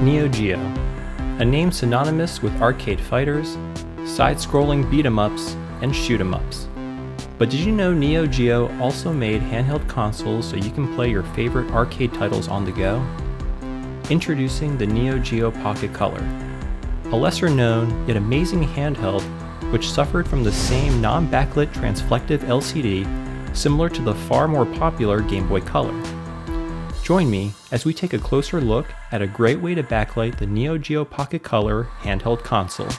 Neo Geo, a name synonymous with arcade fighters, side-scrolling beat-em-ups, and shoot-em-ups. But did you know Neo Geo also made handheld consoles so you can play your favorite arcade titles on the go? Introducing the Neo Geo Pocket Color, a lesser-known yet amazing handheld which suffered from the same non-backlit transflective LCD similar to the far more popular Game Boy Color. Join me as we take a closer look at a great way to backlight the Neo Geo Pocket Color handheld console.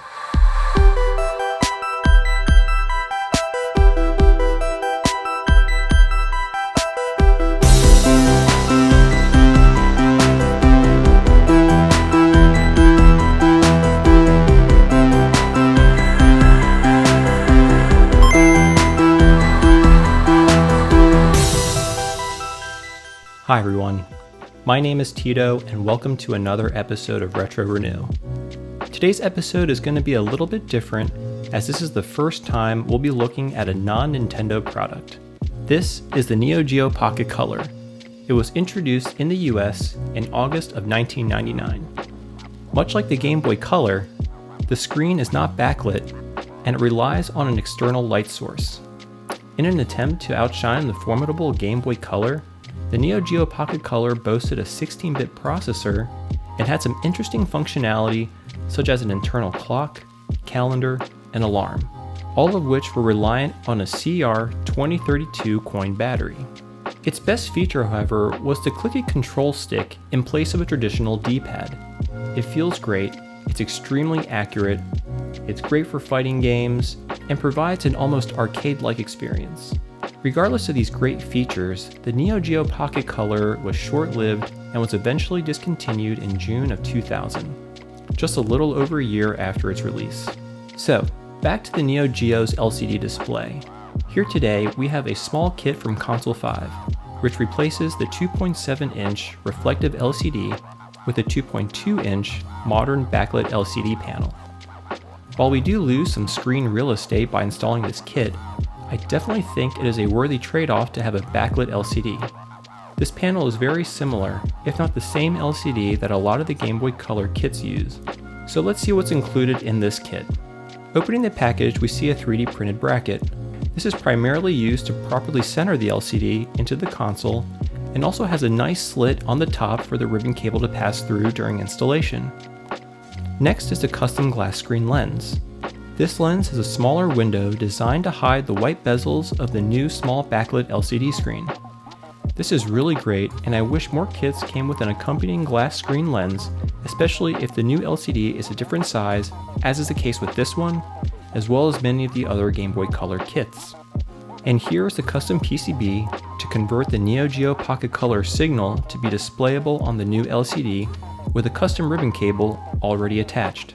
Hi everyone, my name is Tito and welcome to another episode of Retro Renew. Today's episode is going to be a little bit different as this is the first time we'll be looking at a non-Nintendo product. This is the Neo Geo Pocket Color. It was introduced in the US in August of 1999. Much like the Game Boy Color, the screen is not backlit and it relies on an external light source. In an attempt to outshine the formidable Game Boy Color, the Neo Geo Pocket Color boasted a 16-bit processor and had some interesting functionality such as an internal clock, calendar, and alarm, all of which were reliant on a CR2032 coin battery. Its best feature, however, was the clicky control stick in place of a traditional D-pad. It feels great, it's extremely accurate, it's great for fighting games, and provides an almost arcade-like experience. Regardless of these great features, the Neo Geo Pocket Color was short-lived and was eventually discontinued in June of 2000, just a little over a year after its release. So, back to the Neo Geo's LCD display. Here today we have a small kit from Console5, which replaces the 2.7-inch reflective LCD with a 2.2-inch modern backlit LCD panel. While we do lose some screen real estate by installing this kit, I definitely think it is a worthy trade-off to have a backlit LCD. This panel is very similar, if not the same LCD that a lot of the Game Boy Color kits use. So let's see what's included in this kit. Opening the package, we see a 3D printed bracket. This is primarily used to properly center the LCD into the console and also has a nice slit on the top for the ribbon cable to pass through during installation. Next is the custom glass screen lens. This lens has a smaller window designed to hide the white bezels of the new small backlit LCD screen. This is really great, and I wish more kits came with an accompanying glass screen lens, especially if the new LCD is a different size, as is the case with this one, as well as many of the other Game Boy Color kits. And here is the custom PCB to convert the Neo Geo Pocket Color signal to be displayable on the new LCD with a custom ribbon cable already attached.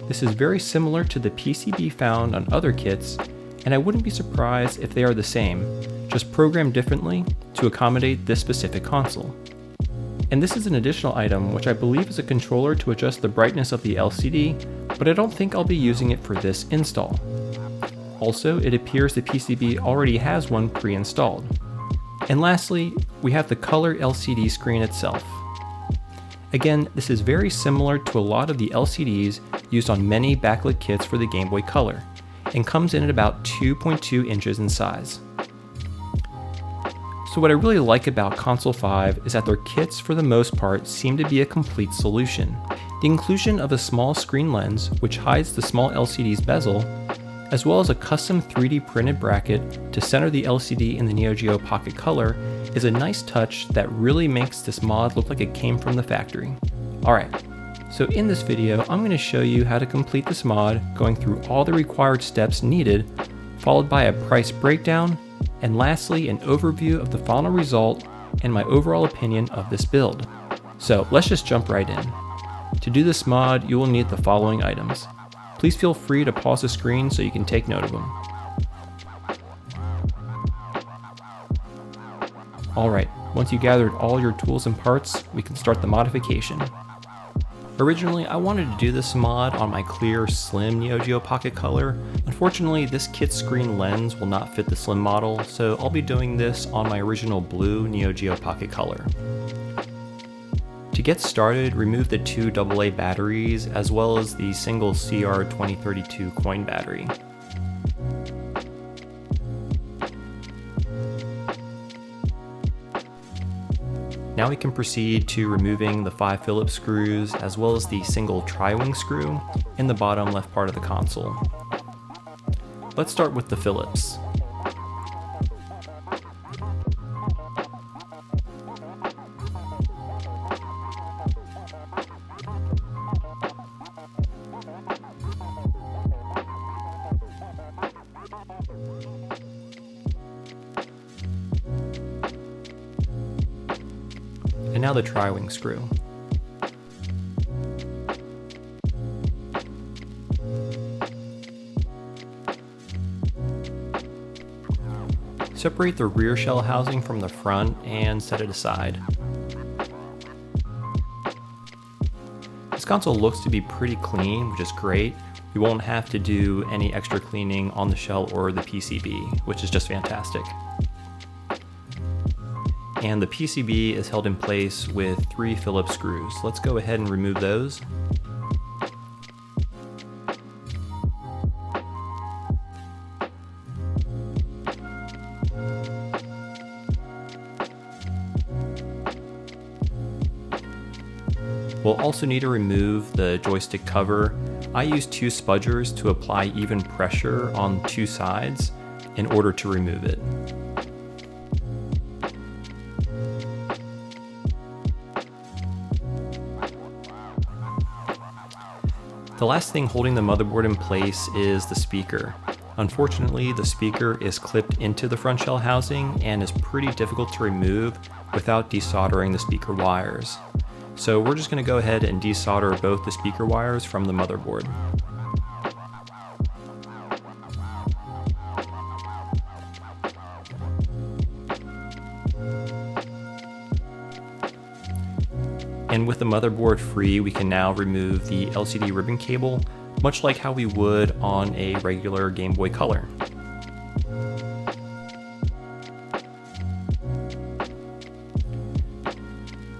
This is very similar to the PCB found on other kits, and I wouldn't be surprised if they are the same, just programmed differently to accommodate this specific console. And this is an additional item which I believe is a controller to adjust the brightness of the LCD, but I don't think I'll be using it for this install. Also, it appears the PCB already has one pre-installed. And lastly, we have the color LCD screen itself. Again, this is very similar to a lot of the LCDs used on many backlit kits for the Game Boy Color, and comes in at about 2.2 inches in size. So what I really like about Console5 is that their kits for the most part seem to be a complete solution. The inclusion of a small screen lens which hides the small LCD's bezel, as well as a custom 3D printed bracket to center the LCD in the Neo Geo Pocket Color is a nice touch that really makes this mod look like it came from the factory. Alright, so in this video I'm going to show you how to complete this mod, going through all the required steps needed, followed by a price breakdown, and lastly an overview of the final result and my overall opinion of this build. So let's just jump right in. To do this mod you will need the following items. Please feel free to pause the screen so you can take note of them. Alright, once you gathered all your tools and parts, we can start the modification. Originally, I wanted to do this mod on my clear, slim Neo Geo Pocket Color. Unfortunately, this kit screen lens will not fit the slim model, so I'll be doing this on my original blue Neo Geo Pocket Color. To get started, remove the two AA batteries as well as the single CR2032 coin battery. Now we can proceed to removing the 5 Phillips screws as well as the single tri-wing screw in the bottom left part of the console. Let's start with the Phillips. And now the tri-wing screw. Separate the rear shell housing from the front and set it aside. This console looks to be pretty clean, which is great. We won't have to do any extra cleaning on the shell or the PCB, which is just fantastic. And the PCB is held in place with 3 Phillips screws. Let's go ahead and remove those. We'll also need to remove the joystick cover. I use 2 spudgers to apply even pressure on 2 sides in order to remove it. The last thing holding the motherboard in place is the speaker. Unfortunately, the speaker is clipped into the front shell housing and is pretty difficult to remove without desoldering the speaker wires. So we're just going to go ahead and desolder both the speaker wires from the motherboard. And with the motherboard free, we can now remove the LCD ribbon cable, much like how we would on a regular Game Boy Color.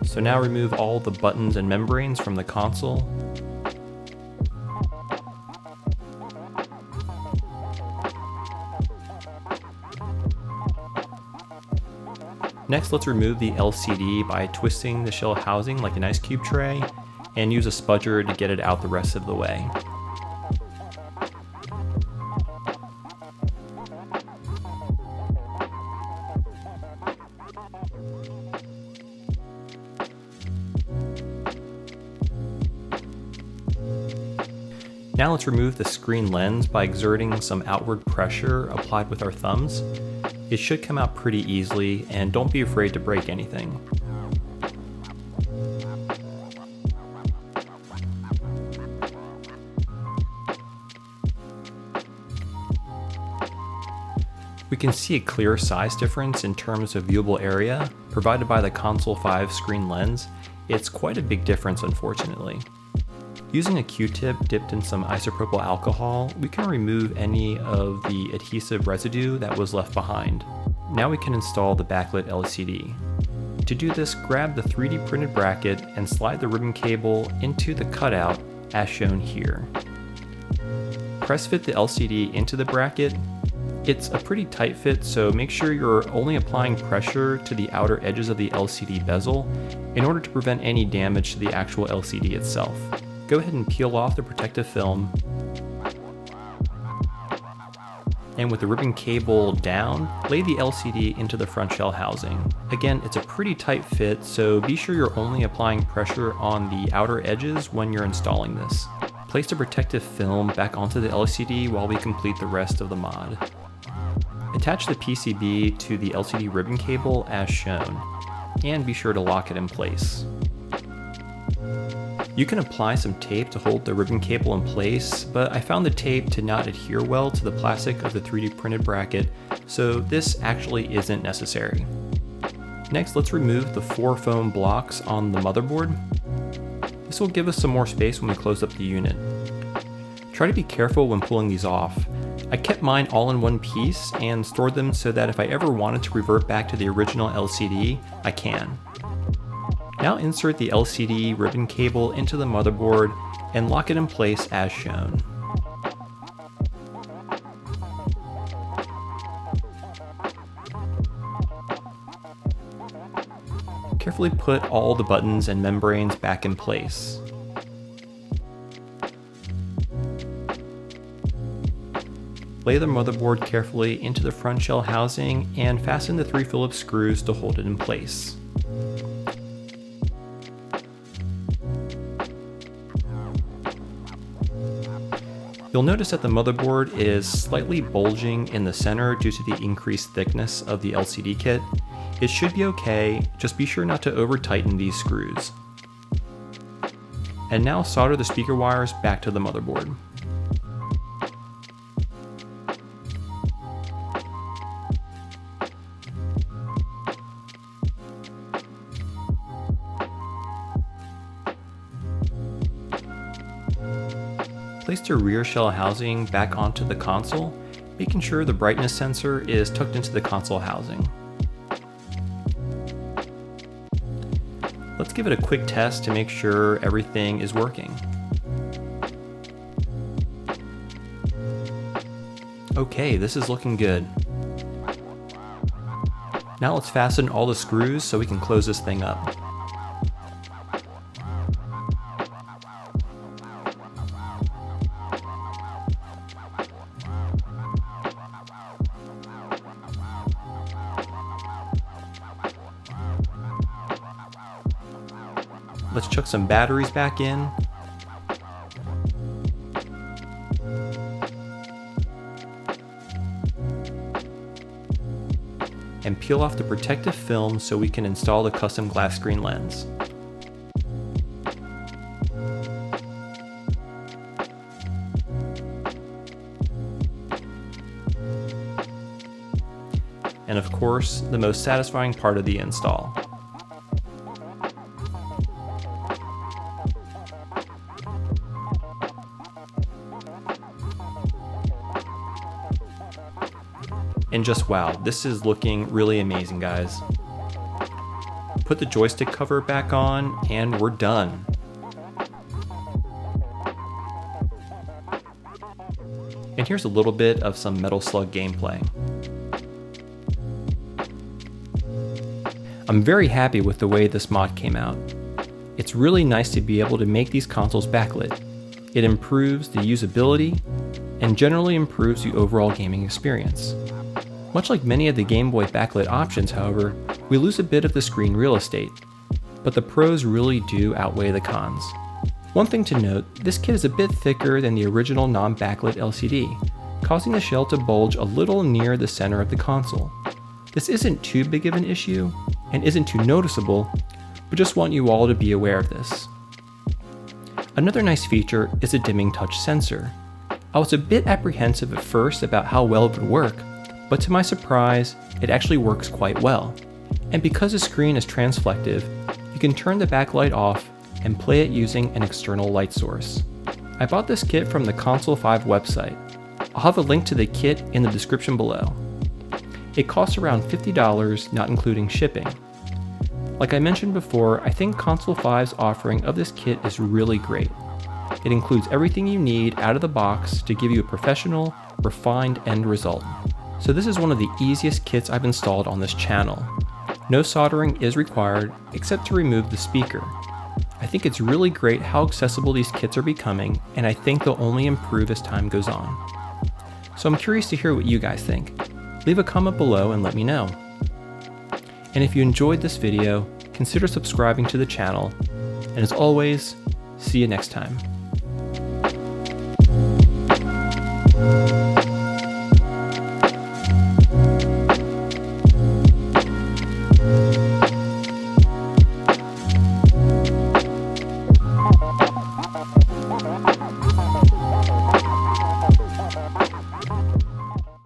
So now remove all the buttons and membranes from the console. Next, let's remove the LCD by twisting the shell housing like an ice cube tray and use a spudger to get it out the rest of the way. Now let's remove the screen lens by exerting some outward pressure applied with our thumbs. It should come out pretty easily, and don't be afraid to break anything. We can see a clear size difference in terms of viewable area provided by the Console5 screen lens. It's quite a big difference, unfortunately. Using a Q-tip dipped in some isopropyl alcohol, we can remove any of the adhesive residue that was left behind. Now we can install the Backlit LCD. To do this, grab the 3D printed bracket and slide the ribbon cable into the cutout as shown here. Press fit the LCD into the bracket. It's a pretty tight fit, so make sure you're only applying pressure to the outer edges of the LCD bezel in order to prevent any damage to the actual LCD itself. Go ahead and peel off the protective film, and with the ribbon cable down, lay the LCD into the front shell housing. Again, it's a pretty tight fit, so be sure you're only applying pressure on the outer edges when you're installing this. Place the protective film back onto the LCD while we complete the rest of the mod. Attach the PCB to the LCD ribbon cable as shown, and be sure to lock it in place. You can apply some tape to hold the ribbon cable in place, but I found the tape to not adhere well to the plastic of the 3D printed bracket, so this actually isn't necessary. Next, let's remove the 4 foam blocks on the motherboard. This will give us some more space when we close up the unit. Try to be careful when pulling these off. I kept mine all in one piece and stored them so that if I ever wanted to revert back to the original LCD, I can. Now insert the LCD ribbon cable into the motherboard and lock it in place as shown. Carefully put all the buttons and membranes back in place. Lay the motherboard carefully into the front shell housing and fasten the 3 Phillips screws to hold it in place. You'll notice that the motherboard is slightly bulging in the center due to the increased thickness of the LCD kit. It should be okay, just be sure not to over tighten these screws. And now solder the speaker wires back to the motherboard. Place the rear shell housing back onto the console, making sure the brightness sensor is tucked into the console housing. Let's give it a quick test to make sure everything is working. Okay, this is looking good. Now let's fasten all the screws so we can close this thing up. Let's chuck some batteries back in. And peel off the protective film so we can install the custom glass screen lens. And of course, the most satisfying part of the install. And just wow, this is looking really amazing, guys. Put the joystick cover back on and we're done. And here's a little bit of some Metal Slug gameplay. I'm very happy with the way this mod came out. It's really nice to be able to make these consoles backlit. It improves the usability and generally improves the overall gaming experience. Much like many of the Game Boy backlit options, however, we lose a bit of the screen real estate, but the pros really do outweigh the cons. One thing to note, this kit is a bit thicker than the original non-backlit LCD, causing the shell to bulge a little near the center of the console. This isn't too big of an issue, and isn't too noticeable, but just want you all to be aware of this. Another nice feature is a dimming touch sensor. I was a bit apprehensive at first about how well it would work, but to my surprise, it actually works quite well. And because the screen is transflective, you can turn the backlight off and play it using an external light source. I bought this kit from the Console5 website. I'll have a link to the kit in the description below. It costs around $50, not including shipping. Like I mentioned before, I think Console5's offering of this kit is really great. It includes everything you need out of the box to give you a professional, refined end result. So this is one of the easiest kits I've installed on this channel. No soldering is required except to remove the speaker. I think it's really great how accessible these kits are becoming, and I think they'll only improve as time goes on. So I'm curious to hear what you guys think. Leave a comment below and let me know. And if you enjoyed this video, consider subscribing to the channel, and as always, see you next time.